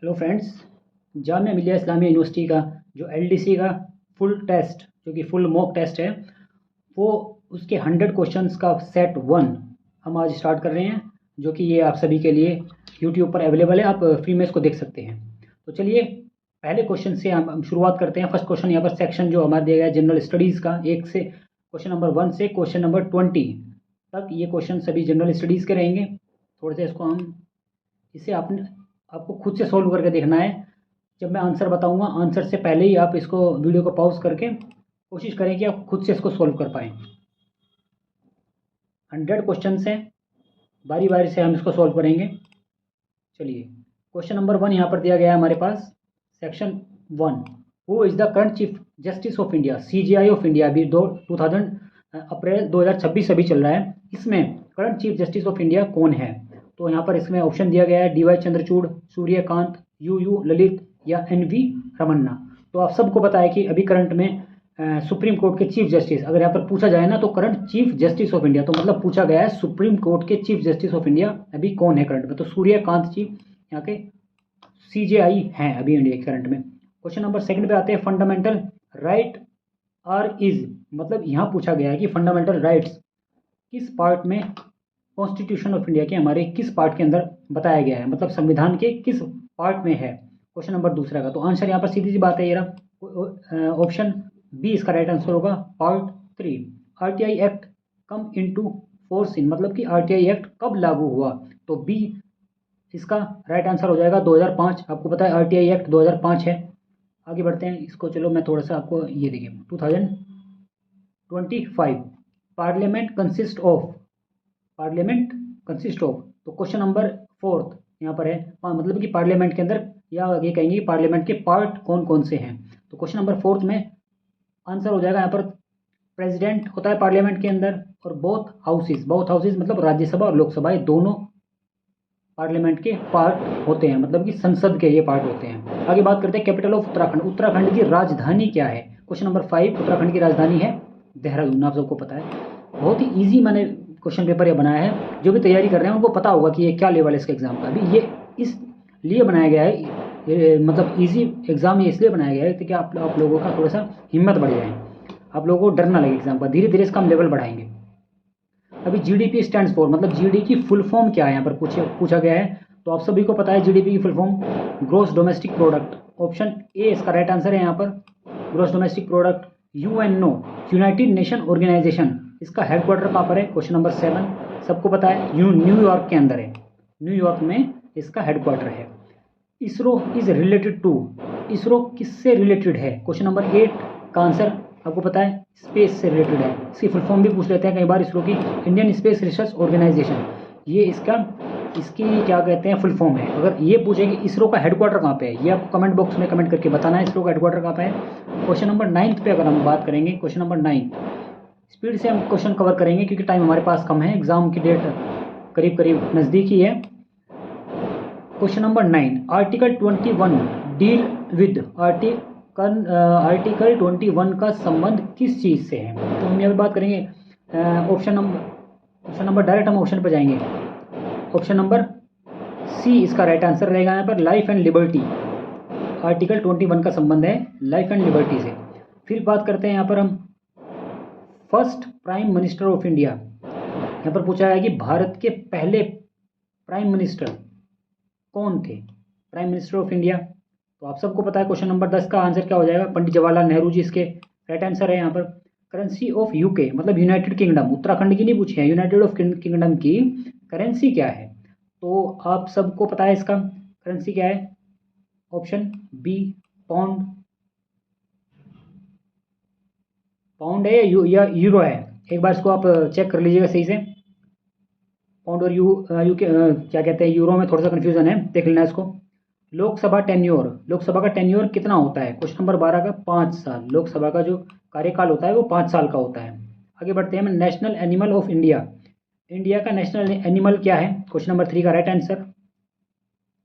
Hello friends. Jamia Millia Islamia university का जो LDC का फुल टेस्ट जो कि फुल मॉक टेस्ट है, वो उसके 100 क्वेश्चंस का सेट वन हम आज स्टार्ट कर रहे हैं, जो कि ये आप सभी के लिए यूट्यूब पर अवेलेबल है। आप फ्री में इसको देख सकते हैं। तो चलिए पहले क्वेश्चन से हम शुरुआत करते हैं। फर्स्ट क्वेश्चन यहाँ पर सेक्शन जो हमारा दिया गया है जनरल स्टडीज़ का, एक से क्वेश्चन नंबर 1 से क्वेश्चन नंबर 20 तक ये क्वेश्चन सभी जनरल स्टडीज़ के रहेंगे। थोड़े से इसको हम इसे आपको खुद से सॉल्व करके देखना है। जब मैं आंसर बताऊंगा, आंसर से पहले ही आप इसको वीडियो को पॉज करके कोशिश करें कि आप खुद से इसको सॉल्व कर पाएँ। 100 क्वेश्चन हैं, बारी बारी से हम इसको सॉल्व करेंगे। चलिए क्वेश्चन नंबर 1 यहाँ पर दिया गया है हमारे पास। Section 1, who is the current chief justice of India, CJI of India. अभी 2000 अप्रैल 2026 अभी चल रहा है। इसमें current chief justice of India कौन है? तो यहाँ पर इसमें ऑप्शन दिया गया है डीवाई चंद्रचूड़, सूर्यकांत, यू ललित या एनवी रमन्ना। तो आप सबको पता है कि अभी करंट में सुप्रीम कोर्ट के चीफ जस्टिस, अगर यहाँ पर पूछा जाए ना तो current chief justice of India, तो मतलब पूछा गया है सुप्रीम कोर्ट के चीफ जस्टिस ऑफ इंडिया अभी कौन है करंट में। तो सूर्यकांत जी यहाँ के सीजेआई हैं अभी इंडिया के करंट में। क्वेश्चन नंबर 2 पे आते हैं, फंडामेंटल राइट आर इज, मतलब यहाँ पूछा गया है कि फंडामेंटल राइट्स किस पार्ट में कॉन्स्टिट्यूशन ऑफ इंडिया के हमारे किस पार्ट के अंदर बताया गया है, मतलब संविधान के किस पार्ट में है। क्वेश्चन नंबर 2 का तो आंसर यहाँ पर सीधी सी बात है, ये रहा ऑप्शन बी इसका राइट आंसर होगा, part 3। RTI act come into force in, मतलब कि आरटीआई एक्ट कब लागू हुआ, तो बी इसका राइट आंसर हो जाएगा 2005। आपको पता है आरटीआई एक्ट 2005 है। आगे बढ़ते हैं इसको, चलो मैं थोड़ा सा आपको ये देखिए 2025 parliament consist of, parliament consist of. तो क्वेश्चन नंबर 4 यहाँ पर है, मतलब कि पार्लियामेंट के अंदर, या ये कहेंगे कि पार्लियामेंट के पार्ट कौन कौन से हैं। तो क्वेश्चन नंबर 4 में आंसर हो जाएगा यहाँ पर प्रेसिडेंट होता है पार्लियामेंट के अंदर, और बोथ हाउसेज मतलब राज्यसभा और लोकसभा, ये दोनों पार्लियामेंट के पार्ट होते हैं, मतलब कि संसद के ये पार्ट होते हैं। आगे बात करते हैं कैपिटल ऑफ उत्तराखंड, उत्तराखंड की राजधानी क्या है। क्वेश्चन नंबर 5, उत्तराखंड की राजधानी है देहरादून, आप सबको पता है। बहुत ही ईजी मैंने क्वेश्चन पेपर ये बनाया है, जो भी तैयारी कर रहे हैं उनको पता होगा कि ये क्या लेवल है इसके एग्जाम का। अभी ये इसलिए बनाया गया है, ये मतलब इजी एग्जाम ये इसलिए बनाया गया है कि आप लोगों का थोड़ा सा हिम्मत बढ़ जाए, आप लोगों को डर ना लगे एग्जाम का। धीरे धीरे इसका हम लेवल बढ़ाएंगे। अभी जीडीपी स्टैंड्स फॉर, मतलब जीडी की फुल फॉर्म क्या है यहाँ पर पूछा गया है। तो आप सभी को पता है जीडीपी की full form gross domestic product. Option A इसका राइट आंसर है यहाँ पर, gross domestic product. UNO, United Nation Organization, इसका हेडक्वार्टर कहाँ पर है? क्वेश्चन नंबर 7 सबको पता है, न्यूयॉर्क के अंदर है, न्यूयॉर्क में इसका हेडक्वार्टर है। ISRO is related to, ISRO किससे रिलेटेड है? क्वेश्चन नंबर 8 का आंसर आपको पता है स्पेस से रिलेटेड है। इसकी फुल फॉर्म भी पूछ लेते हैं कई बार इसरो की, इंडियन स्पेस रिसर्च ऑर्गेनाइजेशन। ये इसकी क्या कहते हैं फुल फॉर्म है। अगर ये पूछे कि इसरो का हेडक्वार्टर कहाँ पे है, ये आपको कमेंट बॉक्स में कमेंट करके बताना है इसरो का हेडक्वार्टर कहाँ पे है। क्वेश्चन नंबर 9 पे अगर हम बात करेंगे, क्वेश्चन नंबर 9 स्पीड से हम क्वेश्चन कवर करेंगे क्योंकि टाइम हमारे पास कम है, एग्जाम की डेट करीब करीब नज़दीक ही है। Question number 9, article 21 deal with, article 21 का संबंध किस चीज़ से है? तो हम यहाँ पर बात करेंगे ऑप्शन नंबर डायरेक्ट हम ऑप्शन पर जाएंगे। ऑप्शन नंबर सी इसका राइट आंसर रहेगा यहाँ पर, लाइफ एंड लिबर्टी। आर्टिकल 21 का संबंध है लाइफ एंड लिबर्टी से। फिर बात करते हैं यहाँ पर हम first prime minister of India. यहाँ पर पूछा है कि भारत के पहले प्राइम मिनिस्टर कौन थे, प्राइम मिनिस्टर ऑफ इंडिया। तो आप सबको पता है क्वेश्चन नंबर 10 का आंसर क्या हो जाएगा? पंडित जवाहरलाल नेहरू जी इसके राइट आंसर है यहाँ पर। करेंसी ऑफ यूके, मतलब यूनाइटेड किंगडम, उत्तराखंड की नहीं पूछी है, यूनाइटेड ऑफ किंगडम की करेंसी क्या है? तो आप सबको पता है इसका करेंसी क्या है? ऑप्शन बी पाउंड, पाउंड है या यूरो है, एक बार इसको आप चेक कर लीजिएगा सही से। पाउंड और क्या कहते हैं, यूरो में थोड़ा सा कन्फ्यूजन है, देख लेना इसको। लोकसभा टेन्योर, लोकसभा का टेन्योर कितना होता है? क्वेश्चन नंबर 12 का 5 साल, लोकसभा का जो कार्यकाल होता है वो 5 साल का होता है। आगे बढ़ते हैं हम, national animal of India, India का नेशनल एनिमल क्या है? क्वेश्चन नंबर 3 का right answer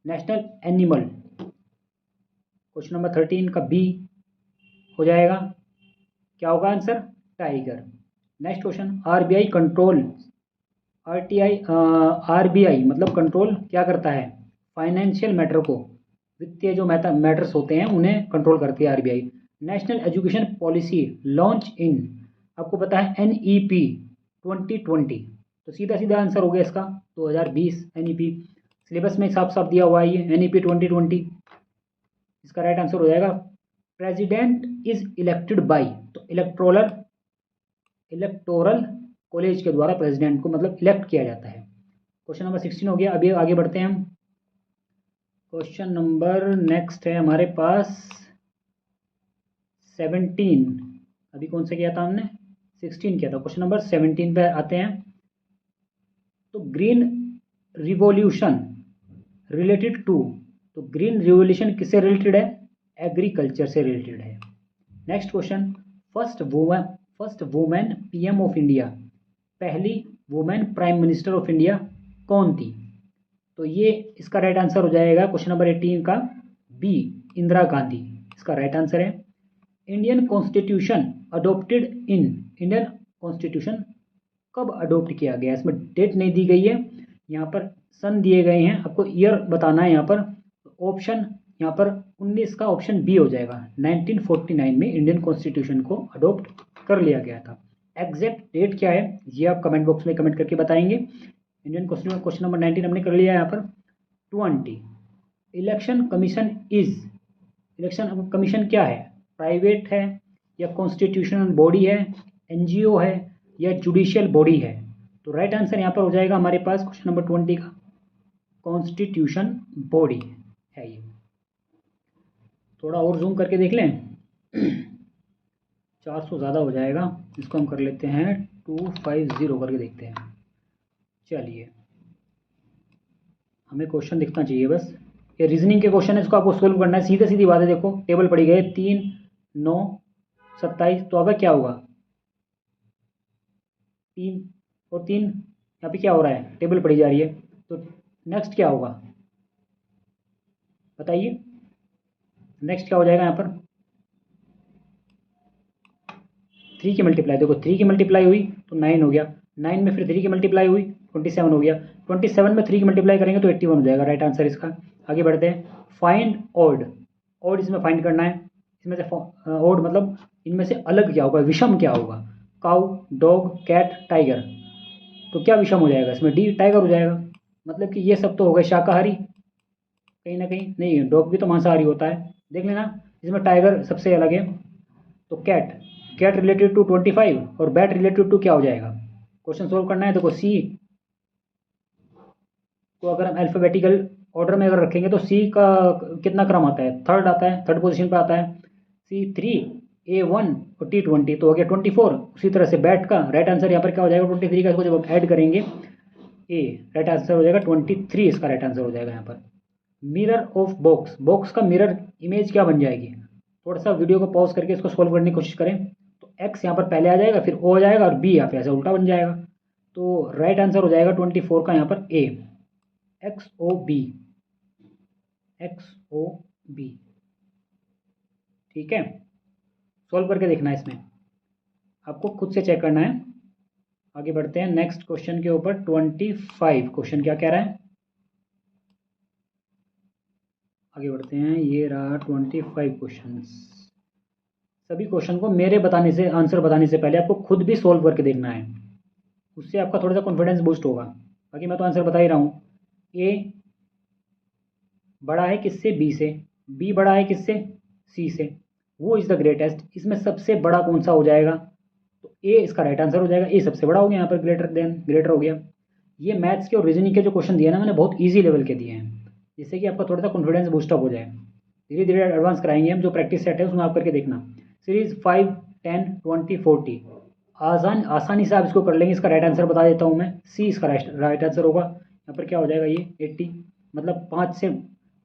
national animal. Question number 13 का बी हो जाएगा, क्या होगा answer? Tiger. Next question, RBI control, RBI मतलब कंट्रोल क्या करता है? फाइनेंशियल मैटर को, वित्तीय जो मैटर्स होते हैं उन्हें कंट्रोल करती है RBI. National education policy launch in, आपको पता है NEP 2020, तो सीधा सीधा आंसर हो गया इसका 2020 NEP। सिलेबस में साफ साफ दिया हुआ है ये NEP 2020। इसका राइट आंसर हो जाएगा प्रेसिडेंट इज इलेक्टेड बाय, तो इलेक्टोरल कॉलेज के द्वारा प्रेसिडेंट को मतलब इलेक्ट किया जाता है। क्वेश्चन नंबर 16 हो गया। अभी आगे बढ़ते हैं हम। क्वेश्चन नंबर नेक्स्ट है हमारे पास 17। अभी कौन सा किया था हमने? 16 किया था। क्वेश्चन नंबर 17 पे आते हैं। तो ग्रीन रिवॉल्यूशन रिलेटेड टू, तो ग्रीन रिवॉल्यूशन किससे रिलेटेड है? एग्रीकल्चर से रिलेटेड है। Next question, first women PM of India, पहली women prime minister of India कौन थी? तो ये इसका राइट आंसर हो जाएगा क्वेश्चन नंबर 18 का B, इंदिरा गांधी इसका राइट आंसर है। इंडियन कॉन्स्टिट्यूशन अडोप्टेड इन, इंडियन कॉन्स्टिट्यूशन कब अडोप्ट किया गया? इसमें डेट नहीं दी गई है, यहाँ पर सन दिए गए हैं, आपको ईयर बताना है। यहाँ पर ऑप्शन, यहाँ पर 19 का ऑप्शन B हो जाएगा। 1949 में इंडियन कॉन्स्टिट्यूशन को अडोप्ट कर लिया गया था। एग्जैक्ट डेट क्या है ये आप कमेंट बॉक्स में कमेंट करके बताएंगे। इंडियन कॉन्स्टिट्यूशन क्वेश्चन नंबर 19 हमने कर लिया है। यहाँ पर 20, election commission is, election commission क्या है? प्राइवेट है या कॉन्स्टिट्यूशनल बॉडी है, NGO है या जुडिशियल बॉडी है? तो राइट आंसर यहाँ पर हो जाएगा हमारे पास क्वेश्चन नंबर 20 का कॉन्स्टिट्यूशन बॉडी है ये। थोड़ा और जूम करके देख लें 400 ज़्यादा हो जाएगा, इसको हम कर लेते हैं 250 करके देखते हैं। चलिए, हमें क्वेश्चन दिखना चाहिए बस। ये रीजनिंग के क्वेश्चन है, इसको आपको सोल्व करना है। सीधे सीधी बात है, देखो टेबल पड़ी गई 3, 9, 27, तो अब क्या होगा? 3 और 3, यहाँ पे क्या हो रहा है? टेबल पड़ी जा रही है, तो नेक्स्ट क्या होगा बताइए? नेक्स्ट क्या हो जाएगा यहाँ पर? 3 की मल्टीप्लाई, देखो 3 की मल्टीप्लाई हुई तो 9 हो गया, 9 में फिर 3 की मल्टीप्लाई हुई 27 हो गया, 27 में 3 की मल्टीप्लाई करेंगे तो 81 हो जाएगा राइट आंसर इसका। आगे बढ़ते हैं। फाइंड ऑड, ऑड इसमें फाइंड करना है। इसमें से ऑड मतलब इनमें से अलग क्या होगा, विषम क्या होगा? काउ, डॉग, कैट, टाइगर, तो क्या विषम हो जाएगा इसमें? D, टाइगर हो जाएगा। मतलब कि ये सब तो हो गए शाकाहारी कहीं ना कहीं, नहीं डॉग भी तो मांसाहारी होता है, देख लेना। इसमें टाइगर सबसे अलग है। तो कैट, कैट रिलेटेड टू 25 और बैट रिलेटेड टू क्या हो जाएगा? क्वेश्चन सोल्व करना है। देखो C को अगर हम अल्फाबेटिकल ऑर्डर में अगर रखेंगे तो C का कितना क्रम आता है? थर्ड आता है, थर्ड पोजीशन पे आता है। C3, A1 और T20, तो हो गया 24। उसी तरह से बैट का राइट आंसर यहाँ पर क्या हो जाएगा? 23 का। इसको जब हम ऐड करेंगे A, राइट आंसर हो जाएगा 23, इसका राइट आंसर हो जाएगा यहाँ पर। मिरर ऑफ बॉक्स, बॉक्स का मिरर इमेज क्या बन जाएगी? थोड़ा सा वीडियो को पॉज करके इसको सोल्व करने की कोशिश करें। तो X यहाँ पर पहले आ जाएगा, फिर O हो जाएगा और B यहाँ पे ऐसे उल्टा बन जाएगा। तो राइट आंसर हो जाएगा 24 का यहाँ पर A, XOB, XOB। ठीक है, सॉल्व करके देखना है, इसमें आपको खुद से चेक करना है। आगे बढ़ते हैं नेक्स्ट क्वेश्चन के ऊपर। 25 क्वेश्चन क्या कह रहा है? आगे बढ़ते हैं, ये रहा 25 क्वेश्चन। सभी क्वेश्चन को मेरे बताने से, आंसर बताने से पहले आपको खुद भी सॉल्व करके देखना है, उससे आपका थोड़ा सा कॉन्फिडेंस बूस्ट होगा। बाकी मैं तो आंसर बता ही रहा हूँ। A बड़ा है किससे? B से। B बड़ा है किससे? C से। वो इज़ द ग्रेटेस्ट, इसमें सबसे बड़ा कौन सा हो जाएगा? तो A इसका राइट आंसर हो जाएगा। A सबसे बड़ा हो गया यहाँ पर, ग्रेटर देन, ग्रेटर हो गया। ये मैथ्स के और रीजनिंग के जो क्वेश्चन दिए ना मैंने, बहुत ईजी लेवल के दिए हैं, जिससे कि आपका थोड़ा सा कॉन्फिडेंस बूस्टअप हो जाए। धीरे धीरे एडवांस कराएंगे हम, जो प्रैक्टिस सेट है उसमें आप करके देखना। सीरीज 5, 10, 20, 40 आसानी से आप इसको कर लेंगे। इसका राइट आंसर बता देता हूँ मैं, C इसका राइट आंसर होगा। यहाँ पर क्या हो जाएगा? ये 80, मतलब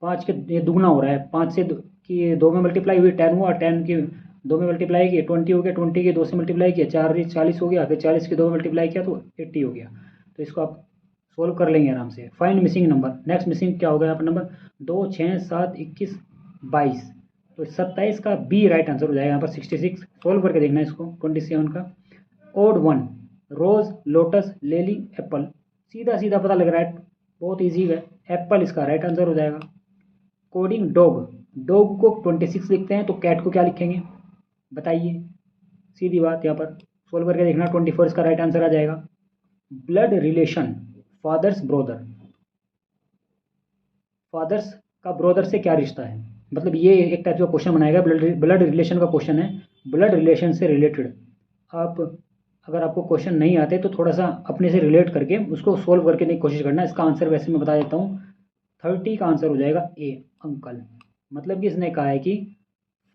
5 के ये दुगना हो रहा है। 5 से की 2 में मल्टीप्लाई हुई 10 हुआ, 10 की 2 में मल्टीप्लाई की 20 हो गया, 20 की 2 से मल्टीप्लाई किया 40 हो गया, फिर 40 की 2 में मल्टीप्लाई किया तो 80 हो गया। तो इसको आप सोल्व कर लेंगे आराम से। Find missing number, next missing क्या होगा यहाँ पर? नंबर 2, 6, 7, 21, 22, तो 27 का B राइट आंसर हो जाएगा यहाँ पर 66। सोल्व करके देखना है इसको। 27 का ओड 1, रोज, लोटस, लेली, एप्पल, सीधा सीधा पता लग रहा है, बहुत ईजी है। एप्पल इसका राइट आंसर हो जाएगा। कोडिंग डॉग, डॉग को 26 लिखते हैं तो कैट को क्या लिखेंगे बताइए, सीधी बात यहाँ पर सोल्व करके देखना, 24 इसका राइट आंसर आ जाएगा। Blood relation, father's brother, father's का ब्रोदर से क्या रिश्ता है, मतलब ये एक टाइप का क्वेश्चन बनाएगा, ब्लड रिलेशन का क्वेश्चन है, ब्लड रिलेशन से रिलेटेड। आप अगर आपको क्वेश्चन नहीं आते तो थोड़ा सा अपने से रिलेट करके उसको सोल्व करके नहीं कोशिश करना। इसका आंसर वैसे मैं बता देता हूँ, 30 का आंसर हो जाएगा ए, अंकल। मतलब कि इसने कहा है कि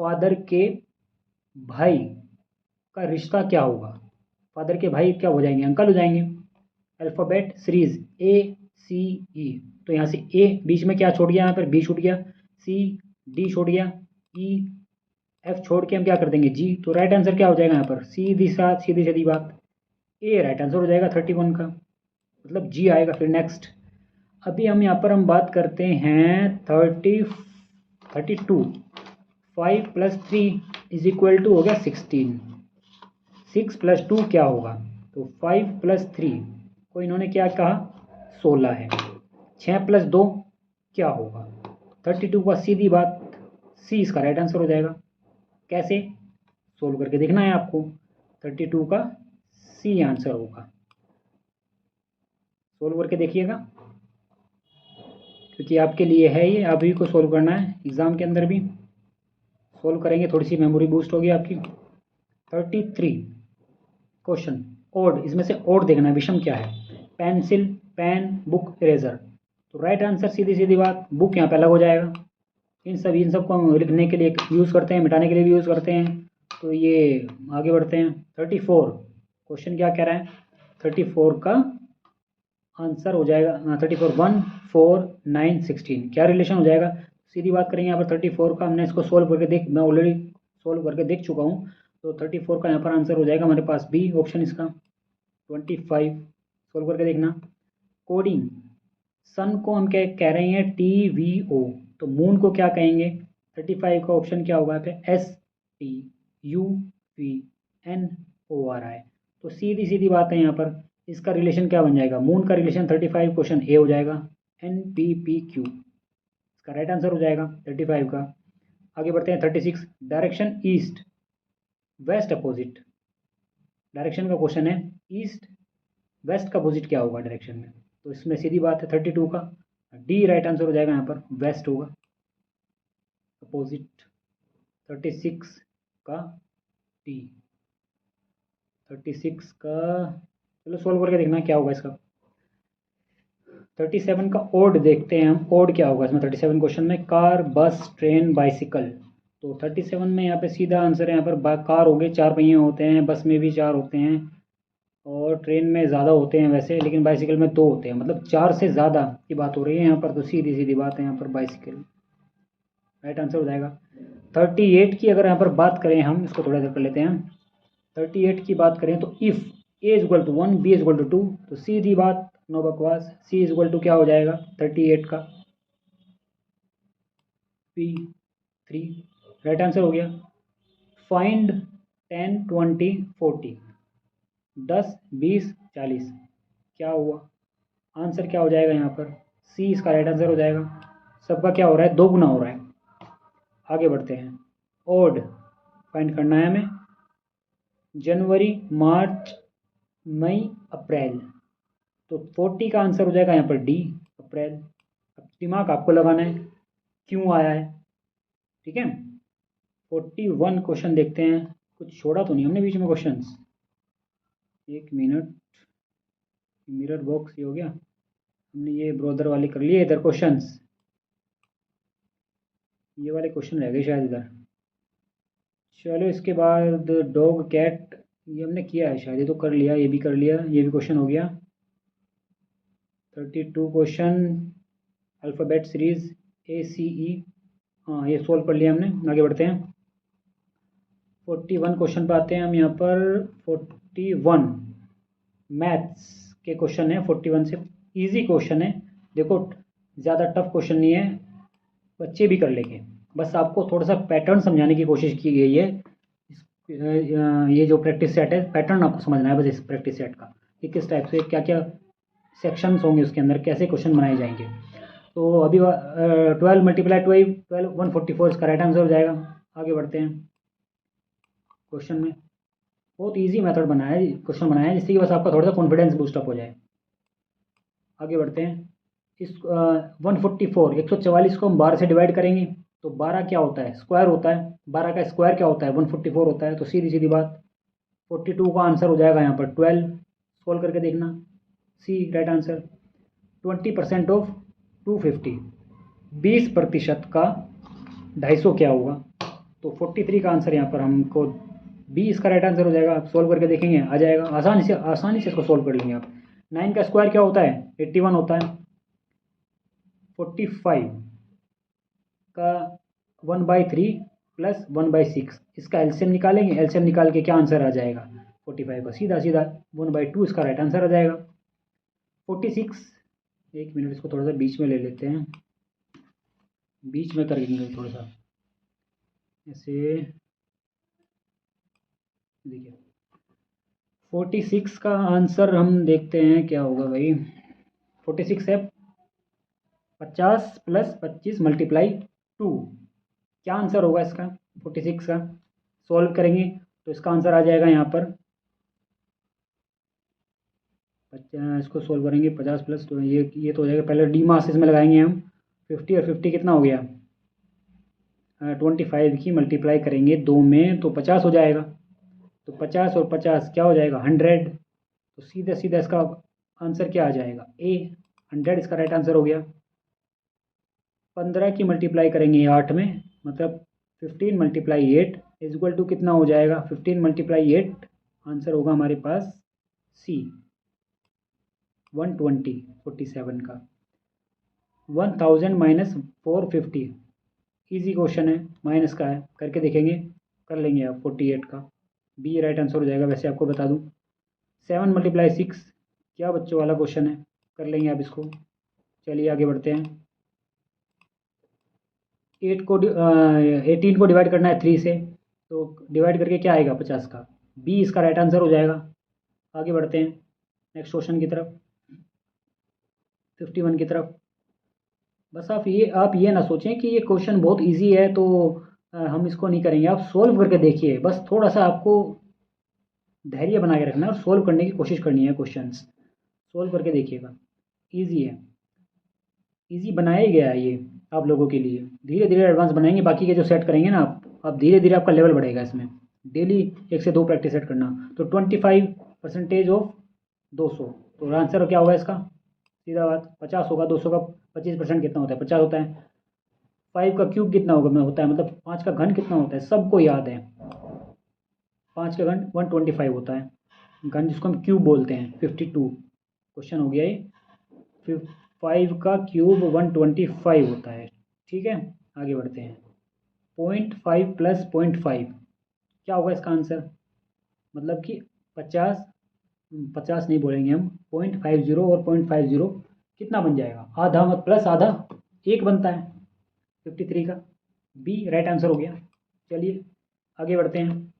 फादर के भाई का रिश्ता क्या होगा, फादर के भाई क्या हो जाएंगे, अंकल हो जाएंगे। अल्फ़ाबेट सीरीज ACE, तो यहाँ से ए बीच में क्या छोड़ गया, यहाँ पर बी छूट गया, C D छोड़ गया, EF छोड़ के हम क्या कर देंगे G, तो राइट आंसर क्या हो जाएगा यहाँ पर, सीधी सीधी बात ए राइट आंसर हो जाएगा 31 का, मतलब G आएगा। फिर नेक्स्ट अभी हम यहाँ पर हम बात करते हैं 32, 5 + 3 = हो गया 16, 6 + 2 क्या होगा, तो 5 + 3 को इन्होंने क्या कहा 16 है, 6 + 2 क्या होगा 32 का, सीधी बात C इसका राइट आंसर हो जाएगा। कैसे सोल्व करके देखना है आपको, 32 का C आंसर होगा, सोल्व करके देखिएगा क्योंकि आपके लिए है ये, अभी को सोल्व करना है, एग्ज़ाम के अंदर भी सोल्व करेंगे, थोड़ी सी मेमोरी बूस्ट होगी आपकी। 33 क्वेश्चन ओड, इसमें से ओड देखना है, विषम क्या है, पेंसिल, पेन, बुक, इरेजर, तो राइट आंसर सीधी बात बुक यहाँ पे अलग हो जाएगा। इन सब को हम लिखने के लिए यूज़ करते हैं, मिटाने के लिए भी यूज़ करते हैं, तो ये आगे बढ़ते हैं। 34 क्वेश्चन क्या कह रहा है, 34 का आंसर हो जाएगा 34 1 4 9 16, क्या रिलेशन हो जाएगा, सीधी बात करेंगे यहाँ पर 34 का, हमने इसको सोल्व करके मैं ऑलरेडी सोल्व करके देख चुका हूँ, तो 34 का यहाँ पर आंसर हो जाएगा हमारे पास बी ऑप्शन इसका। 25 सोल्व करके देखना। कोडिंग, सन को हम क्या कह रहे हैं TVO, तो मून को क्या कहेंगे, 35 का ऑप्शन क्या होगा यहाँ पे STUVNORI, तो सीधी बात है यहाँ पर, इसका रिलेशन क्या बन जाएगा, मून का रिलेशन 35 क्वेश्चन ए हो जाएगा, NPPQ इसका राइट आंसर हो जाएगा 35 का। आगे बढ़ते हैं 36 direction east west opposite, direction का क्वेश्चन है, ईस्ट वेस्ट का अपोजिट क्या होगा डायरेक्शन में, तो इसमें सीधी बात है 32 का डी राइट आंसर हो जाएगा, यहाँ पर वेस्ट होगा अपोजिट। 36 का डी, 36 का चलो सोल्व करके देखना क्या होगा इसका। 37 का ओड देखते हैं हम, ओड क्या होगा इसमें 37 क्वेश्चन में, कार, बस, ट्रेन, बाइसिकल, तो 37 में यहाँ पे सीधा आंसर है, यहाँ पर कार हो गए 4 पहिए होते हैं, बस में भी 4 होते हैं और ट्रेन में ज़्यादा होते हैं वैसे, लेकिन बाइसिकल में 2 होते हैं, मतलब 4 से ज़्यादा की बात हो रही है यहाँ पर, तो सीधी बात है यहाँ पर बाइसिकल राइट आंसर हो जाएगा। 38 की अगर यहाँ पर बात करें हम, इसको थोड़ा देर कर लेते हैं, 38 की बात करें तो इफ़ A = 1 B = 2, तो सीधी बात नो बकवास C = क्या हो जाएगा 38 का P3 राइट आंसर हो गया। फाइंड 10 20 40, 10 20 40 क्या हुआ, आंसर क्या हो जाएगा यहाँ पर C इसका राइट आंसर हो जाएगा, सबका क्या हो रहा है 2 गुना हो रहा है। आगे बढ़ते हैं, ओड फाइंड करना है हमें, जनवरी, मार्च, मई, अप्रैल, तो 40 का आंसर हो जाएगा यहाँ पर डी अप्रैल। अब दिमाग आपको लगाना है क्यों आया है, ठीक है। 41 क्वेश्चन देखते हैं, कुछ छोड़ा तो नहीं हमने बीच में क्वेश्चंस, एक मिनट, मिरर बॉक्स ये हो गया, हमने ये ब्रोदर वाले कर लिए, इधर क्वेश्चंस ये वाले क्वेश्चन रह गए शायद इधर। चलो इसके बाद डॉग, कैट ये हमने किया है शायद, ये तो कर लिया, ये भी कर लिया, ये भी क्वेश्चन हो गया। 32 क्वेश्चन अल्फ़ाबेट सीरीज ACE, हाँ ये सोल्व कर लिया हमने। आगे बढ़ते हैं 41 क्वेश्चन पे आते हैं हम यहाँ पर। 41 मैथ्स के क्वेश्चन है, 41 से इजी क्वेश्चन है, देखो ज़्यादा टफ क्वेश्चन नहीं है, बच्चे भी कर लेंगे, बस आपको थोड़ा सा पैटर्न समझाने की कोशिश की गई है। ये जो प्रैक्टिस सेट है, पैटर्न आपको समझना है बस इस प्रैक्टिस सेट का, कि किस टाइप से क्या क्या सेक्शंस होंगे उसके अंदर, कैसे क्वेश्चन बनाए जाएंगे। तो अभी 12 मल्टीप्लाई 12 144 इसका राइट आंसर हो जाएगा। आगे बढ़ते हैं क्वेश्चन में। बहुत इजी मेथड बनाया है, क्वेश्चन बनाया है जिससे कि बस आपका थोड़ा सा कॉन्फिडेंस बूस्टअप हो जाए। आगे बढ़ते हैं। इस 144 144 को हम 12 से डिवाइड करेंगे तो 12 क्या होता है, स्क्वायर होता है। 12 का स्क्वायर क्या होता है, 144 होता है। तो सीधी सीधी बात 42 का आंसर हो जाएगा यहाँ पर 12। सोल्व करके देखना, सी राइट आंसर। 20% ऑफ 250, 20% का 250 क्या होगा, तो 43 का आंसर यहाँ पर हमको 20 का राइट आंसर हो जाएगा। आप सोल्व करके देखेंगे, आ जाएगा आसानी से इसको सोल्व कर लेंगे आप। 9 का स्क्वायर क्या होता है, 81 होता है। 45 का 1/3 प्लस 1/6, इसका एलसीएम निकालेंगे। एलसीएम निकाल के क्या आंसर आ जाएगा 45 का, सीधा सीधा 1/2 इसका राइट आंसर आ जाएगा। 46, एक मिनट इसको थोड़ा सा बीच में ले लेते हैं, बीच में कर लेंगे थोड़ा सा ऐसे। देखिए 46 का आंसर हम देखते हैं क्या होगा भाई। 46 है 50 प्लस 25 मल्टीप्लाई 2, क्या आंसर होगा इसका 46 का। सॉल्व करेंगे तो इसका आंसर आ जाएगा यहाँ पर इसको सॉल्व करेंगे 50 प्लस तो ये तो हो जाएगा। पहले डी मास इसमें लगाएंगे हम 50 और 50 कितना हो गया 25 की मल्टीप्लाई करेंगे 2 में तो 50 हो जाएगा। तो 50 और 50 क्या हो जाएगा 100। तो सीधा सीधा इसका आंसर क्या आ जाएगा ए 100, इसका राइट आंसर हो गया। 15 की मल्टीप्लाई करेंगे 8 में, मतलब 15 मल्टीप्लाई 8 इज इक्वल टू कितना हो जाएगा 15 मल्टीप्लाई 8, आंसर होगा हमारे पास सी 120। 47 का 1000 माइनस 450, ईजी क्वेश्चन है, माइनस का है, करके देखेंगे, कर लेंगे आप 48 का बी राइट आंसर हो जाएगा। वैसे आपको बता दूं 7 मल्टीप्लाई 6 क्या बच्चों वाला क्वेश्चन है, कर लेंगे आप इसको। चलिए आगे बढ़ते हैं। 18 को डिवाइड करना है 3 से, तो डिवाइड करके क्या आएगा 50 का, बी इसका राइट आंसर हो जाएगा। आगे बढ़ते हैं नेक्स्ट क्वेश्चन की तरफ, 51 की तरफ। बस आप ये ना सोचें कि ये क्वेश्चन बहुत इजी है तो हम इसको नहीं करेंगे। आप सोल्व करके देखिए, बस थोड़ा सा आपको धैर्य बना के रखना है और सोल्व करने की कोशिश करनी है। क्वेश्चंस सोल्व करके देखिएगा, इजी है, इजी बनाया ही गया है ये आप लोगों के लिए। धीरे धीरे एडवांस बनाएंगे, बाकी के जो सेट करेंगे ना आप धीरे धीरे आपका लेवल बढ़ेगा इसमें। डेली 1 से 2 प्रैक्टिस सेट करना। तो 25% ऑफ 200, तो आंसर क्या होगा इसका, सीधा बात 50 होगा। 200 का 25% कितना होता है 50 होता है। 5 का क्यूब कितना होता है, मतलब 5 का घन कितना होता है, सबको याद है। 5 का घन 125 होता है, घन जिसको हम क्यूब बोलते हैं 52। क्वेश्चन हो गया ये 5 का क्यूब 125 होता है। ठीक है आगे बढ़ते हैं। 0.5 प्लस 0.5 क्या होगा इसका आंसर, मतलब कि 50 नहीं बोलेंगे हम, 0.50 और 0.50 कितना बन जाएगा, आधा मत प्लस आधा 1 बनता है 53 का, बी राइट आंसर हो गया। चलिए आगे बढ़ते हैं।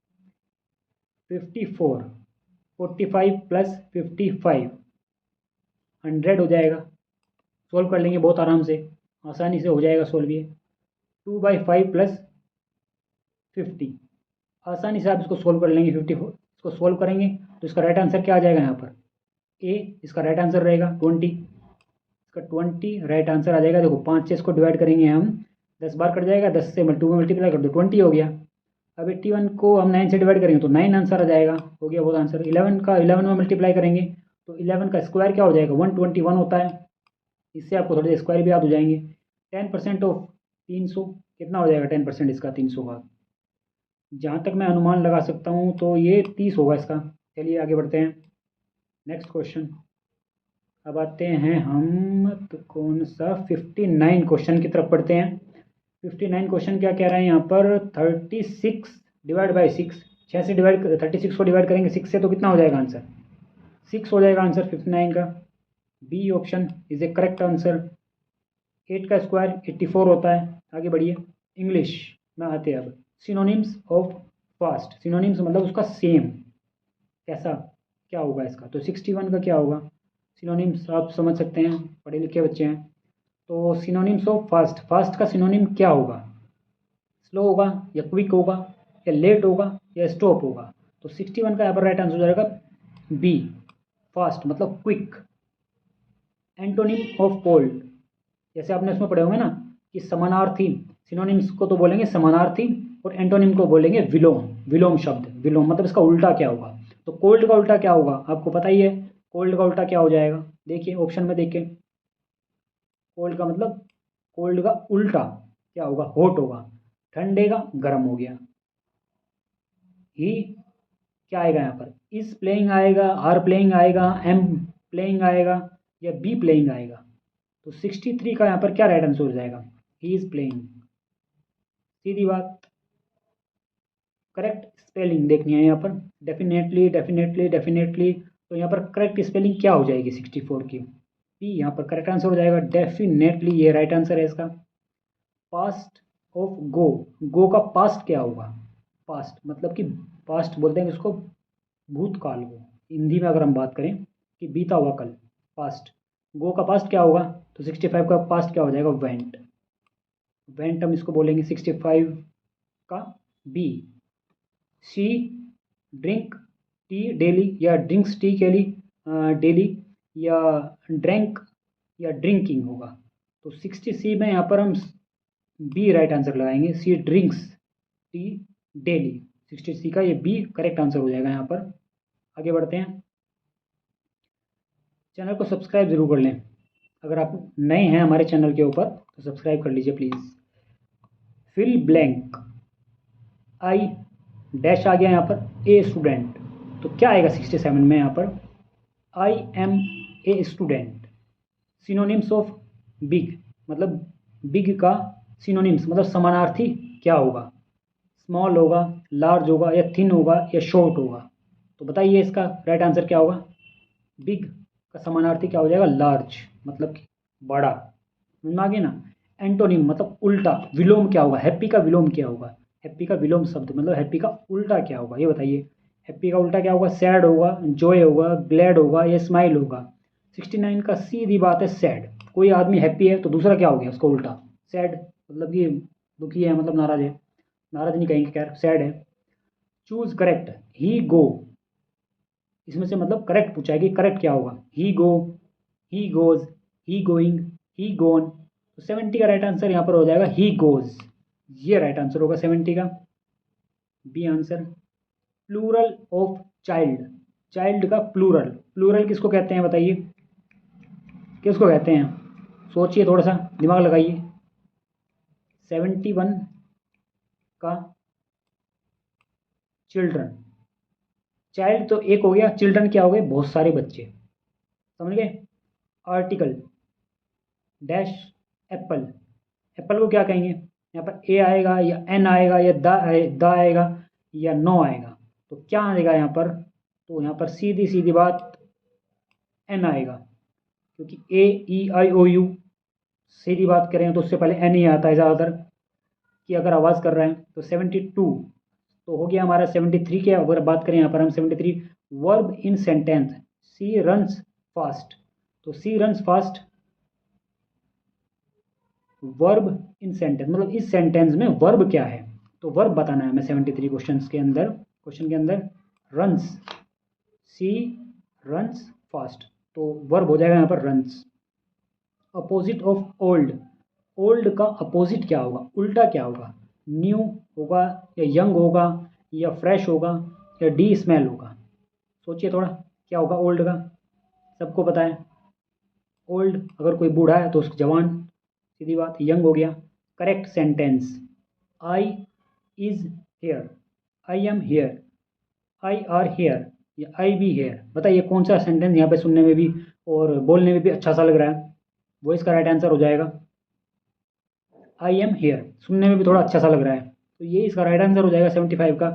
54 45 प्लस 55 100 हो जाएगा। सोल्व कर लेंगे बहुत आराम से, आसानी से हो जाएगा सोल्व ये। 2/5 प्लस 50, आसानी से आप इसको सोल्व कर लेंगे। 54 इसको सोल्व करेंगे तो इसका राइट आंसर क्या आ जाएगा यहाँ पर ए, इसका राइट आंसर रहेगा 20, इसका 20 राइट आंसर आ जाएगा। देखो 5 से इसको डिवाइड करेंगे हम, 10 बार कट जाएगा, 10 से 2 में मल्टीप्लाई कर दो 20 हो गया। अब 81 को हम 9 से डिवाइड करेंगे तो 9 आंसर आ जाएगा, हो गया बहुत आंसर। 11 का 11 में मल्टीप्लाई करेंगे तो 11 का स्क्वायर क्या हो जाएगा 121 होता है, इससे आपको थोड़े स्क्वायर भी याद हो जाएंगे। 10% ऑफ 300 कितना हो जाएगा 10% इसका 300 का, जहाँ तक मैं अनुमान लगा सकता हूँ तो ये 30 होगा इसका। चलिए आगे बढ़ते हैं नेक्स्ट क्वेश्चन। अब आते हैं हम तो कौन सा 59 क्वेश्चन की तरफ पढ़ते हैं। 59 क्वेश्चन क्या कह रहे हैं यहाँ पर 36 डिवाइड बाई 6, 6 से डिवाइड 36 को डिवाइड करेंगे 6 से तो कितना हो जाएगा आंसर 6 हो जाएगा आंसर 59 का। B option is a correct answer. 8 का स्क्वायर 84 होता है। आगे बढ़िए, इंग्लिश में आते हैं अब। सिनोनिम्स ऑफ फास्ट, सिनोनिम्स मतलब उसका सेम कैसा क्या होगा इसका, तो 61 का क्या होगा सिनोनिम्स, आप समझ सकते हैं, पढ़े लिखे बच्चे हैं। तो सिनोनिम्स ऑफ फास्ट, फास्ट का सिनोनिम क्या होगा? स्लो होगा या क्विक होगा या लेट होगा या स्टॉप होगा? तो 61 का यहाँ पर राइट आंसर हो जाएगा बी, फास्ट मतलब क्विक। एंटोनिम ऑफ कोल्ड, जैसे आपने उसमें पढ़े होंगे ना कि समानार्थी, सिनोनिम्स को तो बोलेंगे समानार्थी और एंटोनिम को बोलेंगे विलोम। विलोम शब्द, विलोम मतलब इसका उल्टा क्या होगा? तो कोल्ड का उल्टा क्या होगा आपको पता ही है। कोल्ड का उल्टा क्या हो जाएगा? देखिए ऑप्शन में देखिए, कोल्ड का मतलब, कोल्ड का उल्टा क्या होगा? हॉट होगा। ठंडे का गर्म हो गया। ही क्या आएगा यहाँ पर? इज प्लेइंग आएगा, आर प्लेइंग आएगा, एम प्लेइंग आएगा या बी प्लेइंग आएगा? तो 63 का यहाँ पर क्या राइट आंसर हो जाएगा? He is playing. सीधी बात। करेक्ट स्पेलिंग देखनी है यहाँ पर, डेफिनेटली डेफिनेटली डेफिनेटली। तो यहाँ पर करेक्ट स्पेलिंग क्या हो जाएगी 64 की? बी यहाँ पर करेक्ट आंसर हो जाएगा, डेफिनेटली ये राइट आंसर है इसका। पास्ट ऑफ गो, गो का पास्ट क्या होगा? पास्ट मतलब कि पास्ट बोलते हैं इसको भूतकाल को, हिंदी में अगर हम बात करें कि बीता हुआ कल, पास्ट। गो का पास्ट क्या होगा? तो 65 का पास्ट क्या हो जाएगा? वेंट। वेंट हम इसको बोलेंगे 65 का B. She drink tea daily या ड्रिंक्स टी के लिए डेली, या ड्रैंक या ड्रिंकिंग होगा? तो 60 में यहाँ पर हम बी राइट आंसर लगाएंगे, सी ड्रिंक्स टी डेली। 60 का ये बी करेक्ट आंसर हो जाएगा यहाँ पर। आगे बढ़ते हैं। चैनल को सब्सक्राइब जरूर कर लें, अगर आप नए हैं हमारे चैनल के ऊपर तो सब्सक्राइब कर लीजिए please. Fill blank, I dash आ गया यहाँ पर, ए स्टूडेंट। तो क्या आएगा 67 में यहाँ पर? I am a student. Synonyms of big, मतलब बिग का सिनोनिम्स मतलब समानार्थी क्या होगा? स्मॉल होगा, लार्ज होगा या थिन होगा या शॉर्ट होगा? तो बताइए इसका राइट आंसर क्या होगा? बिग का समानार्थी क्या हो जाएगा? लार्ज मतलब कि बड़ा। समझ में आ गया ना। एंटोनिम मतलब उल्टा, विलोम क्या होगा? हैप्पी का विलोम क्या होगा? हैप्पी का विलोम शब्द मतलब हैप्पी का उल्टा क्या होगा ये बताइए। हैप्पी का उल्टा क्या होगा? सैड होगा, जॉय होगा, ग्लैड होगा या स्माइल होगा? 69 का सीधी बात है सैड। कोई आदमी हैप्पी है तो दूसरा क्या हो गया उसका उल्टा? सैड मतलब कि दुखी है, मतलब नाराज है। नाराज नहीं कहेंगे, खैर सैड है। चूज करेक्ट, ही गो, इसमें से मतलब करेक्ट पूछा है कि करेक्ट क्या होगा? He go, he goes, he going, he gone. तो 70 का राइट आंसर यहाँ पर हो जाएगा ही गोज, ये राइट आंसर होगा 70 का, B answer. Plural of child, child का प्लूरल, प्लूरल किसको कहते हैं बताइए? किसको कहते हैं? सोचिए, थोड़ा सा दिमाग लगाइए। 71 का चिल्ड्रन, चाइल्ड तो एक हो गया, चिल्ड्रन क्या हो गए? बहुत सारे बच्चे। समझ गए। आर्टिकल डैश एप्पल, एप्पल को क्या कहेंगे? यहाँ पर ए आएगा या एन आएगा या द आएगा या नो आएगा? तो क्या आएगा यहाँ पर? तो यहाँ पर सीधी सीधी बात एन आएगा, क्योंकि ए ई आई ओ यू सीधी बात करें तो उससे पहले एन ही आता है ज़्यादातर, कि अगर आवाज़ कर रहे हैं। तो 72 तो हो गया हमारा। 73 के अगर बात करें यहाँ पर हम 73 verb in sentence, she runs fast. तो she runs fast verb in sentence मतलब इस सेंटेंस में वर्ब क्या है? तो वर्ब बताना है हमें 73 क्वेश्चन के अंदर रन्स, सी रन्स फास्ट, तो वर्ब हो जाएगा यहाँ पर runs. Opposite of old, old का अपोजिट क्या होगा? उल्टा क्या होगा? न्यू होगा या यंग होगा या फ्रेश होगा या डी स्मेल होगा? सोचिए थोड़ा, क्या होगा ओल्ड का? सबको पता है ओल्ड, अगर कोई बूढ़ा है तो उसको जवान, सीधी बात। यंग हो गया। Correct sentence, I is here, I am here, I are here या आई बी हेयर? बताइए कौन सा सेंटेंस यहाँ पे सुनने में भी और बोलने में भी अच्छा सा लग रहा है? वो इसका राइट आंसर हो जाएगा। आई एम हेयर सुनने में भी थोड़ा अच्छा सा लग रहा है, तो ये इसका राइट आंसर हो जाएगा 75 का,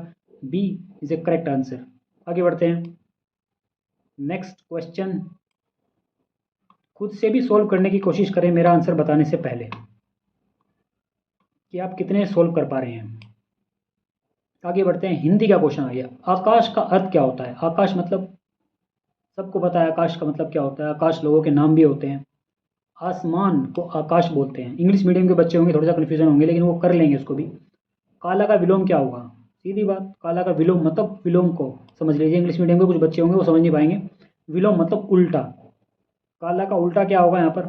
B is a correct answer. आगे बढ़ते हैं। नेक्स्ट क्वेश्चन, खुद से भी सोल्व करने की कोशिश करें मेरा आंसर बताने से पहले, कि आप कितने सोल्व कर पा रहे हैं। आगे बढ़ते हैं। हिंदी का क्वेश्चन आ गया। आकाश का अर्थ क्या होता है? आकाश मतलब सबको पता है, आकाश का मतलब क्या होता है। आकाश लोगों के नाम भी होते हैं। आसमान को आकाश बोलते हैं। इंग्लिश मीडियम के बच्चे होंगे थोड़ा सा कन्फ्यूजन होंगे, लेकिन वो कर लेंगे उसको भी। काला का विलोम क्या होगा? सीधी बात, काला का विलोम मतलब विलोम को समझ लीजिए। इंग्लिश मीडियम के कुछ बच्चे होंगे वो समझ नहीं पाएंगे। विलोम मतलब उल्टा। काला का उल्टा क्या होगा यहाँ पर?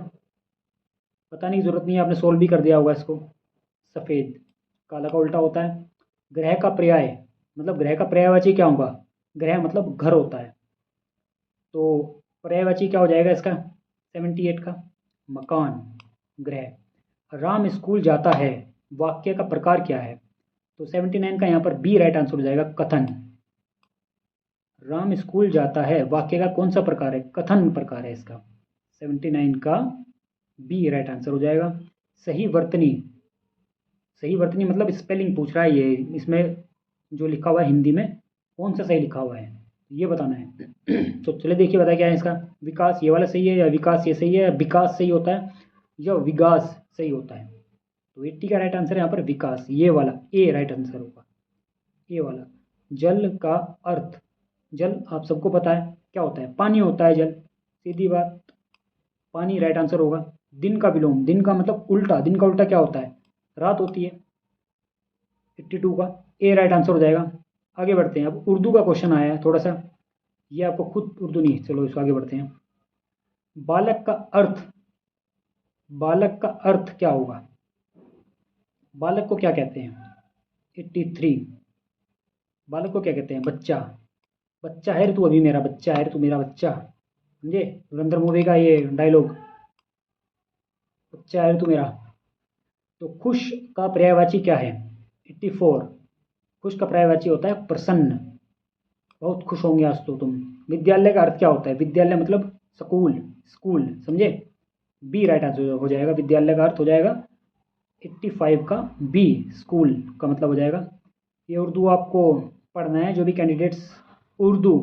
बताने की जरूरत नहीं है, आपने सोल्व भी कर दिया होगा इसको। सफ़ेद काला का उल्टा होता है। ग्रह का पर्याय मतलब ग्रह का पर्यायवाची क्या होगा? ग्रह मतलब घर होता है, तो पर्यायवाची क्या हो जाएगा इसका? 78 का मकान, ग्रह। राम स्कूल जाता है वाक्य का प्रकार क्या है? तो 79 का यहाँ पर बी राइट आंसर हो जाएगा, कथन। राम स्कूल जाता है वाक्य का कौन सा प्रकार है? कथन प्रकार है इसका। 79 का बी राइट आंसर हो जाएगा। सही वर्तनी, सही वर्तनी मतलब स्पेलिंग पूछ रहा है ये, इसमें जो लिखा हुआ है हिंदी में कौन सा सही लिखा हुआ है ये बताना है। तो चले देखिए बताया क्या है इसका। विकास ये वाला सही है, या विकास ये सही है, या विकास सही होता है, या विकास सही होता है? तो 80 का राइट आंसर है यहाँ पर विकास, ये वाला ए राइट आंसर होगा, ए वाला। जल का अर्थ, जल आप सबको पता है क्या होता है? पानी होता है जल, सीधी बात, पानी राइट आंसर होगा। दिन का विलोम, दिन का मतलब उल्टा, दिन का उल्टा क्या होता है? रात होती है। 82 का ए राइट आंसर हो जाएगा। आगे बढ़ते हैं, अब उर्दू का क्वेश्चन आया है थोड़ा सा, ये आपको खुद उर्दू नहीं, चलो इसको आगे बढ़ते हैं। बालक का अर्थ, बालक का अर्थ क्या होगा? बालक को क्या कहते हैं? 83 बालक को क्या कहते हैं? बच्चा। बच्चा है रे तू अभी मेरा, बच्चा है रे तू मेरा बच्चा, समझे? धुरंधर मूवी का ये डायलॉग, बच्चा है रे तू मेरा। तो खुश का पर्यायवाची क्या है? 84 खुश का पर्यायवाची होता है प्रसन्न। बहुत खुश होंगे आज तो तुम। विद्यालय का अर्थ क्या होता है? विद्यालय मतलब स्कूल, स्कूल, समझे? बी राइट आंसर हो जाएगा, विद्यालय का अर्थ हो जाएगा 85 का बी, स्कूल का मतलब हो जाएगा। ये उर्दू आपको पढ़ना है, जो भी कैंडिडेट्स उर्दू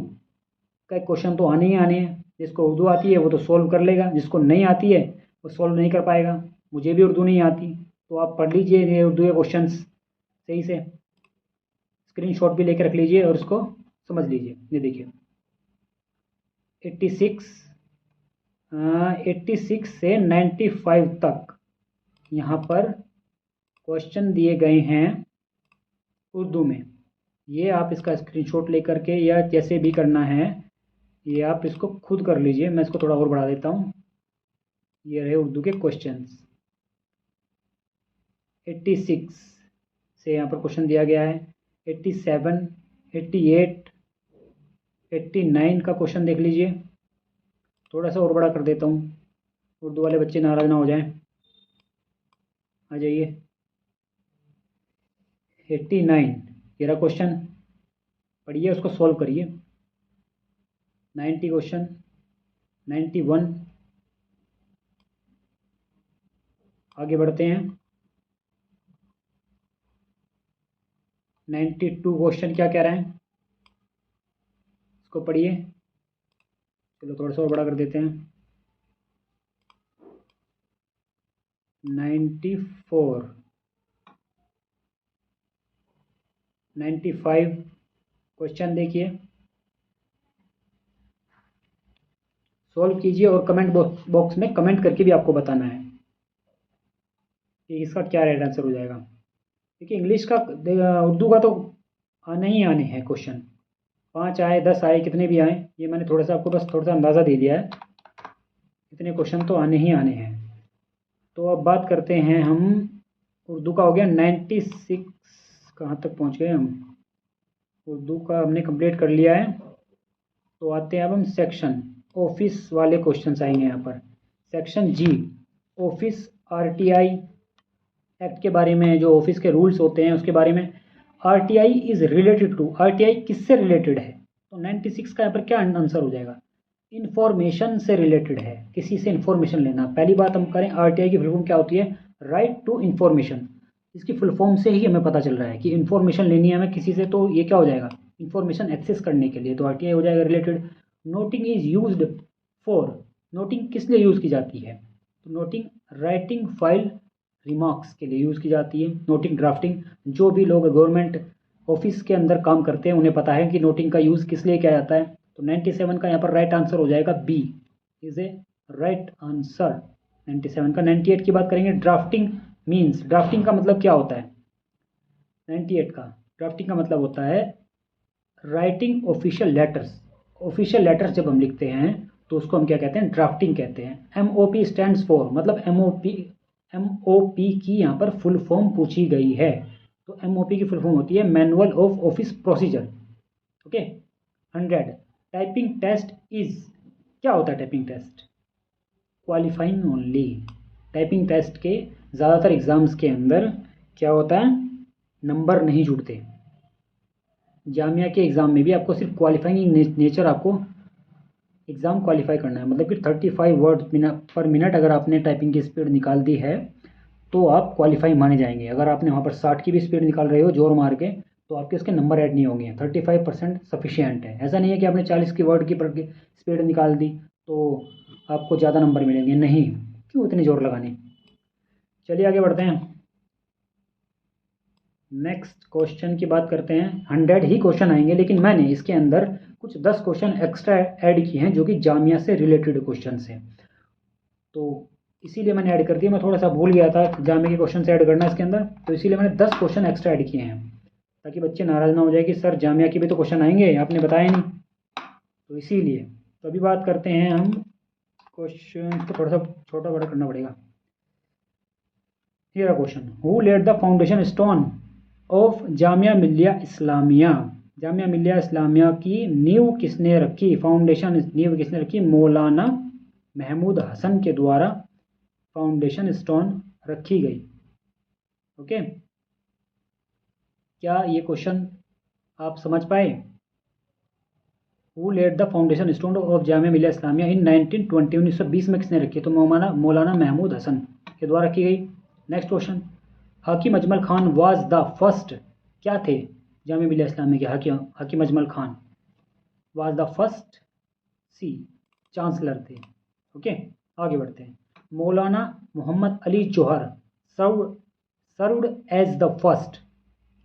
का क्वेश्चन तो आने ही आने हैं। जिसको उर्दू आती है वो तो सोल्व कर लेगा, जिसको नहीं आती है वो सोल्व नहीं कर पाएगा। मुझे भी उर्दू नहीं आती, तो आप पढ़ लीजिए ये उर्दू के क्वेश्चन सही से, स्क्रीनशॉट भी लेकर रख लीजिए और उसको समझ लीजिए। ये देखिए 86 से 95 तक यहाँ पर क्वेश्चन दिए गए हैं उर्दू में। ये आप इसका स्क्रीनशॉट लेकर के या जैसे भी करना है ये आप इसको खुद कर लीजिए। मैं इसको थोड़ा और बढ़ा देता हूँ। ये रहे उर्दू के क्वेश्चंस। 86 से यहाँ पर क्वेश्चन दिया गया है। 87, 88, 89 का क्वेश्चन देख लीजिए। थोड़ा सा और बड़ा कर देता हूँ, उर्दू वाले बच्चे नाराज ना हो जाएं। आ जाइए 89 ये रहा क्वेश्चन, पढ़िए उसको सॉल्व करिए। 90 क्वेश्चन, 91, आगे बढ़ते हैं। 92 क्वेश्चन क्या कह रहे हैं, इसको पढ़िए। चलो थोड़ा सा और बड़ा कर देते हैं। 94, 95 क्वेश्चन देखिए, सॉल्व कीजिए और कमेंट बॉक्स में कमेंट करके भी आपको बताना है कि इसका क्या राइट आंसर हो जाएगा। देखिए इंग्लिश का, उर्दू का तो आने ही आने हैं क्वेश्चन, 5 आए 10 आए कितने भी आए, ये मैंने थोड़ा सा आपको बस थोड़ा सा अंदाज़ा दे दिया है, इतने क्वेश्चन तो आने ही आने हैं। तो अब बात करते हैं हम, उर्दू का हो गया 96, कहाँ तक पहुँच गए हम? उर्दू का हमने कंप्लीट कर लिया है। तो आते हैं अब हम सेक्शन ऑफिस वाले क्वेश्चंस आएंगे यहाँ पर। सेक्शन जी, ऑफिस आरटीआई एक्ट के बारे में, जो ऑफिस के रूल्स होते हैं उसके बारे में। RTI is related to, RTI किससे रिलेटेड है? तो 96 का यहाँ पर क्या आंसर हो जाएगा? इन्फॉर्मेशन से रिलेटेड है, किसी से इन्फॉर्मेशन लेना। पहली बात हम करें आरटीआई की फुल फॉर्म क्या होती है? Right to information. इसकी फुल फॉर्म से ही हमें पता चल रहा है कि इन्फॉर्मेशन लेनी है हमें किसी से, तो ये क्या हो जाएगा? इन्फॉर्मेशन एक्सेस करने के लिए, तो आरटीआई हो जाएगा related. Noting is used for, noting किस लिए यूज़ की जाती है? तो नोटिंग राइटिंग फाइल रिमार्क्स के लिए यूज़ की जाती है। नोटिंग ड्राफ्टिंग, जो भी लोग गवर्नमेंट ऑफिस के अंदर काम करते हैं उन्हें पता है कि नोटिंग का यूज़ किस लिए किया जाता है। तो 97 का यहाँ पर राइट आंसर हो जाएगा B, is a right answer. 97 का। 98 की बात करेंगे, ड्राफ्टिंग मीन्स, ड्राफ्टिंग का मतलब क्या होता है? 98 का ड्राफ्टिंग का मतलब होता है writing official letters. Official letters जब हम लिखते हैं तो उसको हम क्या कहते हैं? ड्राफ्टिंग कहते हैं। MOP स्टैंड्स फॉर, मतलब MOP की यहाँ पर फुल फॉर्म पूछी गई है, तो MOP की फुल फॉर्म होती है manual of office procedure. Okay. 100, typing test is, क्या होता है typing test? Qualifying only. Typing test के ज़्यादातर एग्जाम्स के अंदर क्या होता है? नंबर नहीं जुड़ते। जामिया के एग्ज़ाम में भी आपको सिर्फ क्वालिफाइंग नेचर, आपको एग्ज़ाम क्वालिफाई करना है, मतलब कि 35 वर्ड पर मिनट अगर आपने टाइपिंग की स्पीड निकाल दी है तो आप क्वालिफाई माने जाएंगे। अगर आपने वहाँ पर 60 की भी स्पीड निकाल रहे हो जोर मार के, तो आपके उसके नंबर ऐड नहीं होंगे। 35% सफिशियंट है। ऐसा नहीं है कि आपने 40 की वर्ड की स्पीड निकाल दी तो आपको ज़्यादा नंबर मिलेंगे, नहीं, क्यों इतनी जोर लगानी। चलिए आगे बढ़ते हैं। नेक्स्ट क्वेश्चन की बात करते हैं। 100 ही क्वेश्चन आएंगे, लेकिन मैंने इसके अंदर कुछ 10 क्वेश्चन एक्स्ट्रा ऐड किए हैं जो कि जामिया से रिलेटेड क्वेश्चन हैं, तो इसीलिए मैंने ऐड कर दिया। मैं थोड़ा सा भूल गया था जामिया के क्वेश्चन से ऐड करना इसके अंदर, तो इसीलिए मैंने 10 क्वेश्चन एक्स्ट्रा ऐड किए हैं, ताकि बच्चे नाराज़ ना हो जाए कि सर जामिया के भी तो क्वेश्चन आएंगे, आपने बताया नहीं, तो इसीलिए। तो अभी बात करते हैं हम क्वेश्चन को, थोड़ा सा छोटा बड़ा करना पड़ेगा। Here question, who laid the foundation stone of Jamia Millia Islamia? Jamia Millia Islamia की नींव किसने रखी? फाउंडेशन नींव किसने रखी? मौलाना महमूद हसन के द्वारा फाउंडेशन स्टोन रखी गई। ओके, क्या ये क्वेश्चन आप समझ पाए? Who laid the foundation stone of Jamia Millia Islamia इन 1920? 1920 में किसने रखी? तो मौलाना महमूद हसन के द्वारा की गई। Next question, Hakim Ajmal Khan was the first, क्या थे जामिया मिलिया इस्लामिया के? Hakim Ajmal Khan was the first, C, chancellor थे। ओके, आगे बढ़ते हैं। Maulana Mohammad Ali Jauhar served as the first,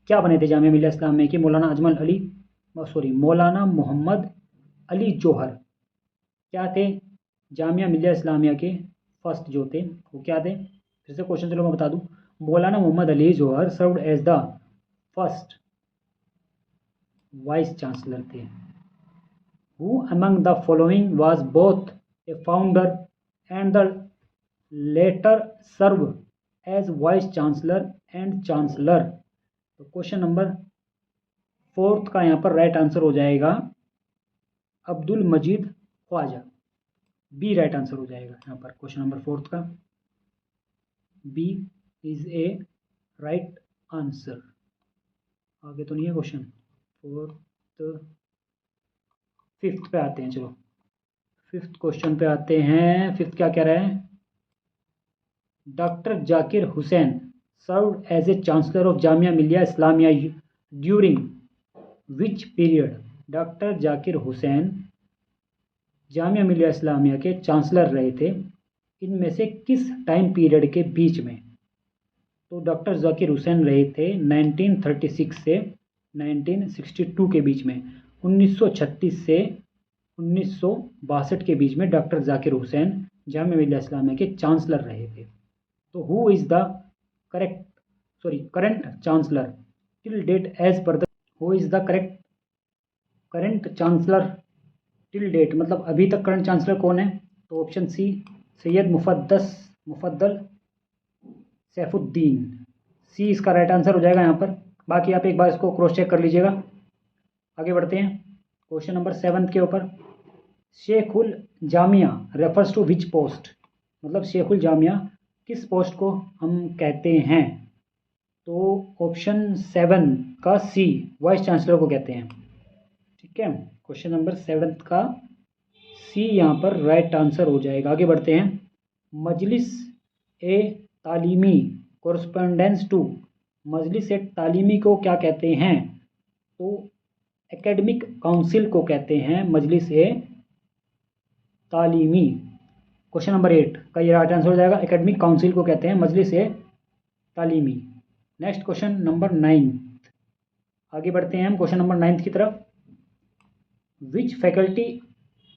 क्या बने थे जामिया मिलिया इस्लामिया के? मौलाना मोहम्मद अली जौहर क्या थे जामिया मिलिया इस्लामिया के फर्स्ट जो थे, वो क्या थे? फिर से क्वेश्चन चलो मैं बता दूं। Maulana Mohammad Ali Jauhar served as the first vice chancellor थे। Who among the following was both a founder and the later served as vice chancellor and chancellor? तो क्वेश्चन नंबर 4 का यहाँ पर राइट आंसर हो जाएगा Abdul Majeed Khwaja. B right answer हो जाएगा यहाँ पर क्वेश्चन नंबर 4 का। B is a right answer. आगे तो नहीं है क्वेश्चन। 5th पे आते हैं। चलो 5th क्वेश्चन पे आते हैं। 5th क्या कह रहा है? Doctor Zakir Hussain served as a chancellor of Jamia Millia Islamia during which period? Doctor Zakir Hussain Jamia Millia Islamia के चांसलर रहे थे, इनमें से किस टाइम पीरियड के बीच में? तो डॉक्टर जाकिर हुसैन रहे थे 1936 से 1962 के बीच में। 1936 से 1962 के बीच में डॉक्टर जाकिर हुसैन जामिया मिलिया इस्लामिया के चांसलर रहे थे। तो who is the current chancellor till date as per the, who is the current chancellor till date, मतलब अभी तक करंट चांसलर कौन है? तो option C, Syed Mufaddal Saifuddin. C इसका राइट आंसर हो जाएगा यहाँ पर। बाकी आप एक बार इसको क्रॉस चेक कर लीजिएगा। आगे बढ़ते हैं क्वेश्चन नंबर 7 के ऊपर। Shaikhul Jamia refers to which post? मतलब शेखुल जामिया किस पोस्ट को हम कहते हैं? तो ऑप्शन 7 का सी, वाइस चांसलर को कहते हैं। ठीक है, क्वेश्चन नंबर 7 का सी यहाँ पर राइट आंसर हो जाएगा। आगे बढ़ते हैं। मजलिस ए तालीमी कोरस्पोंडेंस टू, मजलिस ए तालीमी को क्या कहते हैं? तो एकेडमिक काउंसिल को कहते हैं मजलिस ए तालीमी। क्वेश्चन नंबर 8 का ये राइट आंसर हो जाएगा, एकेडमिक काउंसिल को कहते हैं मजलिस ए तालीमी। नेक्स्ट क्वेश्चन नंबर 9, आगे बढ़ते हैं हम क्वेश्चन नंबर 9 की तरफ। Which faculty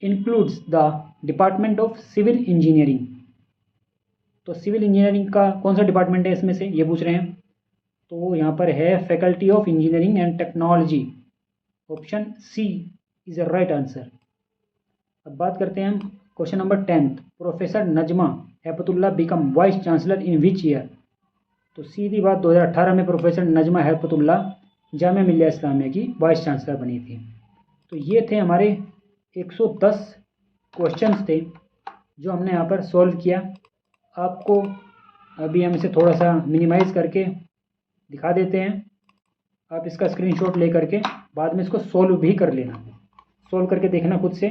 includes the department of civil engineering? तो सिविल इंजीनियरिंग का कौन सा डिपार्टमेंट है इसमें से, ये पूछ रहे हैं। तो यहाँ पर है faculty of engineering and technology, option C is a right answer. अब बात करते हैं हम question number 10th, professor Najma Heptulla become vice chancellor in which year. तो सीधी बात 2018 में प्रोफेसर नजमा हेपतुल्ला जामिया मिल्लिया इस्लामिया की वाइस चांसलर बनी थी। तो ये थे हमारे 110 क्वेश्चंस थे जो हमने यहाँ पर सॉल्व किया। आपको अभी हम इसे थोड़ा सा मिनिमाइज़ करके दिखा देते हैं। आप इसका स्क्रीनशॉट ले करके बाद में इसको सॉल्व भी कर लेना, सॉल्व करके देखना खुद से।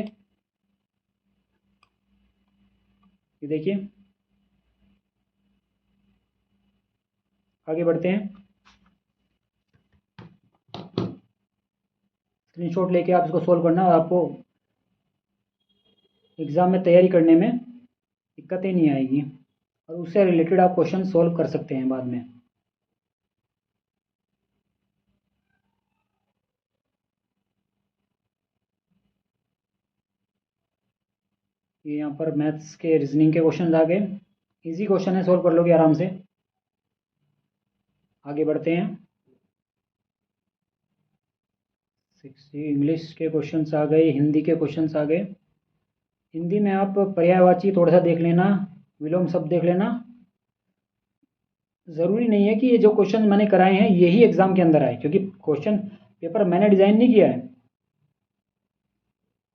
ये देखिए, आगे बढ़ते हैं। स्क्रीनशॉट लेके आप इसको सॉल्व करना और आपको एग्ज़ाम में तैयारी करने में दिक्कतें नहीं आएगी और उससे रिलेटेड आप क्वेश्चन सॉल्व कर सकते हैं बाद में। ये यहाँ पर मैथ्स के रीजनिंग के क्वेश्चन आ गए, इजी क्वेश्चन है, सॉल्व कर लोगे आराम से। आगे बढ़ते हैं। 60 इंग्लिश के क्वेश्चंस आ गए, हिंदी के क्वेश्चंस आ गए। हिंदी में आप पर्यायवाची थोड़ा सा देख लेना, विलोम शब्द देख लेना। ज़रूरी नहीं है कि ये जो क्वेश्चन मैंने कराए हैं यही एग्ज़ाम के अंदर आए, क्योंकि क्वेश्चन पेपर मैंने डिज़ाइन नहीं किया है।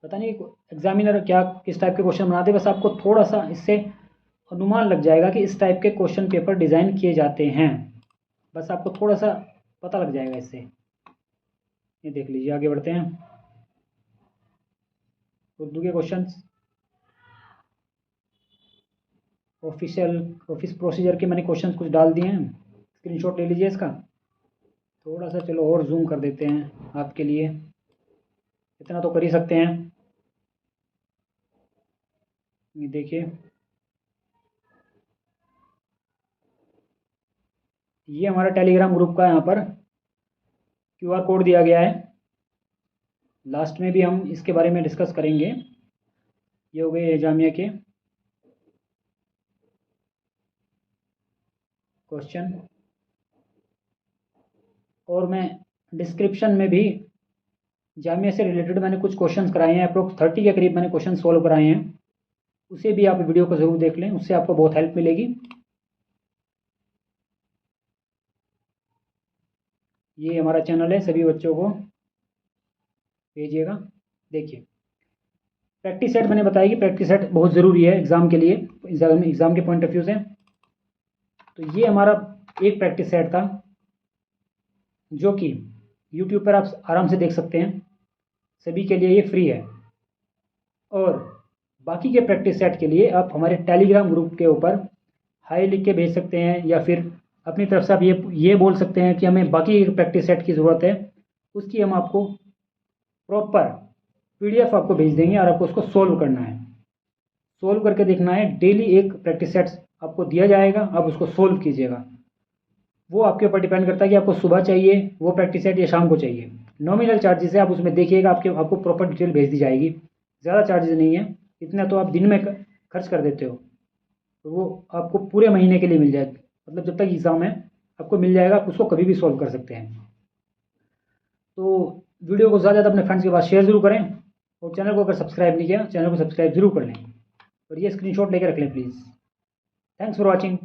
पता नहीं एग्जामिनर क्या किस टाइप के क्वेश्चन बनाते, बस आपको थोड़ा सा इससे अनुमान लग जाएगा कि इस टाइप के क्वेश्चन पेपर डिज़ाइन किए जाते हैं। बस आपको थोड़ा सा पता लग जाएगा इससे। ये देख लीजिए, आगे बढ़ते हैं। उर्दू के क्वेश्चंस, ऑफिस प्रोसीजर के मैंने क्वेश्चंस कुछ डाल दिए हैं, स्क्रीनशॉट ले लीजिए इसका। थोड़ा सा चलो और जूम कर देते हैं आपके लिए, इतना तो कर ही सकते हैं। ये देखिए, ये हमारा टेलीग्राम ग्रुप का यहाँ पर QR कोड दिया गया है। लास्ट में भी हम इसके बारे में डिस्कस करेंगे। ये हो गए जामिया के क्वेश्चन, और मैं डिस्क्रिप्शन में भी जामिया से रिलेटेड मैंने कुछ क्वेश्चंस कराए हैं, अप्रोक्स 30 के करीब मैंने क्वेश्चन सॉल्व कराए हैं। उसे भी आप वीडियो को ज़रूर देख लें, उससे आपको बहुत हेल्प मिलेगी। ये हमारा चैनल है, सभी बच्चों को भेजिएगा। देखिए, प्रैक्टिस सेट मैंने बताया कि प्रैक्टिस सेट बहुत ज़रूरी है एग्ज़ाम के लिए, एग्ज़ाम के पॉइंट ऑफ व्यू से। तो ये हमारा एक प्रैक्टिस सेट था जो कि YouTube पर आप आराम से देख सकते हैं, सभी के लिए ये फ्री है। और बाकी के प्रैक्टिस सेट के लिए आप हमारे टेलीग्राम ग्रुप के ऊपर हाई लिख के भेज सकते हैं, या फिर अपनी तरफ से आप ये बोल सकते हैं कि हमें बाकी प्रैक्टिस सेट की ज़रूरत है, उसकी हम आपको प्रॉपर PDF आपको भेज देंगे और आपको उसको सोल्व करना है। सोल्व करके देखना है, डेली एक प्रैक्टिस सेट आपको दिया जाएगा, आप उसको सोल्व कीजिएगा। वो आपके ऊपर डिपेंड करता है कि आपको सुबह चाहिए वो प्रैक्टिस सेट या शाम को चाहिए। नॉमिनल चार्जेस है, आप उसमें देखिएगा, आपको प्रॉपर डिटेल भेज दी जाएगी। ज़्यादा चार्जेस नहीं है, इतना तो आप दिन में खर्च कर देते हो, तो वो आपको पूरे महीने के लिए मिल जाएगा। मतलब जब तक एग्ज़ाम है आपको मिल जाएगा, आप उसको कभी भी सॉल्व कर सकते हैं। तो वीडियो को ज़्यादा अपने फ्रेंड्स के पास शेयर ज़रूर करें, और चैनल को अगर सब्सक्राइब नहीं किया, चैनल को सब्सक्राइब ज़रूर कर लें, और ये स्क्रीनशॉट लेकर रख लें प्लीज़। Thanks for watching.